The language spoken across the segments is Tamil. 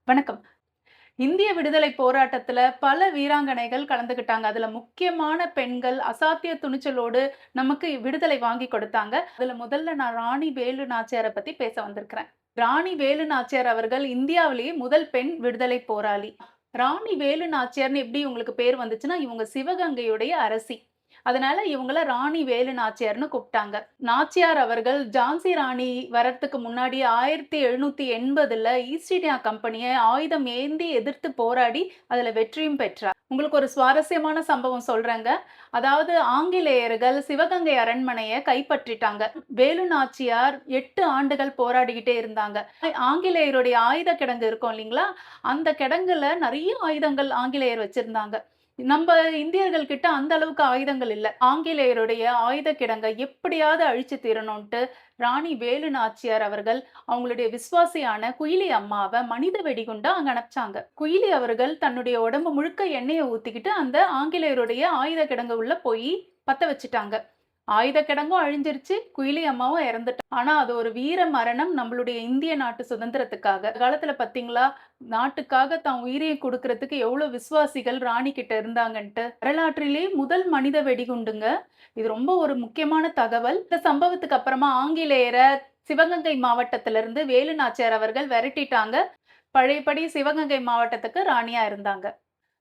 வணக்கம். இந்திய விடுதலை போராட்டத்துல பல வீராங்கனைகள் கலந்துக்கிட்டாங்க. அதுல முக்கியமான பெண்கள் அசாத்திய துணிச்சலோடு நமக்கு விடுதலை வாங்கி கொடுத்தாங்க. அதுல முதல்ல நான் ராணி வேலு நாச்சியார பத்தி பேச வந்திருக்கிறேன். ராணி வேலு நாச்சியார் அவர்கள் இந்தியாவிலேயே முதல் பெண் விடுதலை போராளி. ராணி வேலு நாச்சியார்ன்னு எப்படி இவங்களுக்கு பேர் வந்துச்சுன்னா, இவங்க சிவகங்கையுடைய அரசி. அதனால இவங்கள ராணி வேலு நாச்சியார்ன்னு கூப்பிட்டாங்க. நாச்சியார் அவர்கள் ஜான்சி ராணி வரத்துக்கு முன்னாடி 1780ல ஈஸ்ட் இந்தியா கம்பெனிய ஆயுதம் ஏந்தி எதிர்த்து போராடி அதுல வெற்றியும் பெற்றார். உங்களுக்கு ஒரு சுவாரஸ்யமான சம்பவம் சொல்றேங்க. அதாவது ஆங்கிலேயர்கள் சிவகங்கை அரண்மனைய கைப்பற்றிட்டாங்க. வேலு நாச்சியார் 8 ஆண்டுகள் போராடிக்கிட்டே இருந்தாங்க. ஆங்கிலேயருடைய ஆயுத கிடங்கு இருக்கும் இல்லைங்களா? அந்த கிடங்குல நெறைய ஆயுதங்கள் ஆங்கிலேயர் வச்சிருந்தாங்க. நம்ப இந்தியர்கள் கிட்ட அந்த அளவுக்கு ஆயுதங்கள் இல்ல. ஆங்கிலேயருடைய ஆயுத கிடங்க எப்படியாவது அழிச்சு தீரணும்ன்ட்டு ராணி வேலு நாச்சியார் அவர்கள் அவங்களுடைய விசுவாசியான குயிலி அம்மாவ மனித வெடிகுண்டா அங்க அனுப்பிச்சாங்க. குயிலி அவர்கள் தன்னுடைய உடம்பு முழுக்க எண்ணெய ஊத்திக்கிட்டு அந்த ஆங்கிலேயருடைய ஆயுத கிடங்கு உள்ள போய் பத்த வச்சுட்டாங்க. ஆயுத கிடங்கும் அழிஞ்சிருச்சு, குயிலி அம்மாவும் இறந்துட்டா. ஆனா அது ஒரு வீர மரணம் நம்மளுடைய இந்திய நாட்டு சுதந்திரத்துக்காக. காலத்துல பாத்தீங்களா, நாட்டுக்காக தான் உயிரையும் குடுக்குறதுக்கு எவ்வளவு விசுவாசிகள் ராணி கிட்ட இருந்தாங்கன்ட்டு. வரலாற்றிலே முதல் மனித வெடிகுண்டுங்க. இது ரொம்ப ஒரு முக்கியமான தகவல். இந்த சம்பவத்துக்கு அப்புறமா ஆங்கிலேயர சிவகங்கை மாவட்டத்திலிருந்து வேலு நாச்சியார் அவர்கள் விரட்டிட்டாங்க. பழையபடி சிவகங்கை மாவட்டத்துக்கு ராணியா இருந்தாங்க.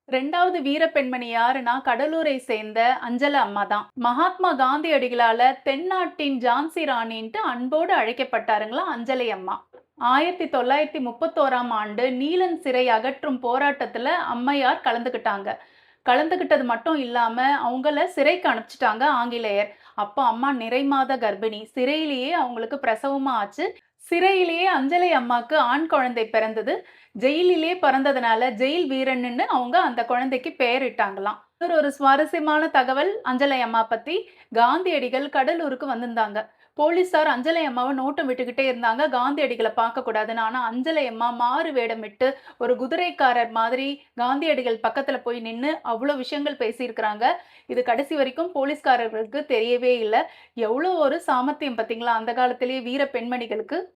2வது வீர பெண்மணி யாருன்னா, கடலூரை சேர்ந்த அஞ்சல அம்மா தான். மகாத்மா காந்தியடிகளால தென்னாட்டின் ஜான்சி ராணின்ட்டு அன்போடு அழைக்கப்பட்டாருங்களா அஞ்சலை அம்மா. 1931ஆம் ஆண்டு நீலன் சிறை அகற்றும் போராட்டத்துல அம்மையார் கலந்துக்கிட்டாங்க. கலந்துக்கிட்டது மட்டும் இல்லாம, அவங்கள சிறைக்கு அனுப்பிச்சுட்டாங்க ஆங்கிலேயர். அப்போ அம்மா நிறைமாத கர்ப்பிணி. சிறையிலேயே அவங்களுக்கு பிரசவமும் ஆச்சு. சிறையிலேயே அஞ்சலை அம்மாக்கு ஆண் குழந்தை பிறந்தது. ஜெயிலிலே பிறந்ததுனால ஜெயில் வீரன்னு அவங்க அந்த குழந்தைக்கு பெயரிட்டாங்களாம். ஒரு சுவாரஸ்யமான தகவல் அஞ்சலை அம்மா பத்தி. காந்தியடிகள் கடலூருக்கு வந்திருந்தாங்க. போலீசார் அஞ்சலை அம்மாவை நோட்டம் விட்டுக்கிட்டே இருந்தாங்க. காந்தியடிகளை பார்க்க கூடாதுன்னு. ஆனா அஞ்சலை அம்மா மாறு வேடமிட்டு ஒரு குதிரைக்காரர் மாதிரி காந்தியடிகள் பக்கத்துல போய் நின்னு அவ்வளோ விஷயங்கள் பேசியிருக்கிறாங்க. இது கடைசி வரைக்கும் போலீஸ்காரர்களுக்கு தெரியவே இல்ல. எவ்வளோ ஒரு சாமர்த்தியம் பார்த்தீங்களா? அந்த காலத்திலேயே வீர பெண்மணிகளுக்கு.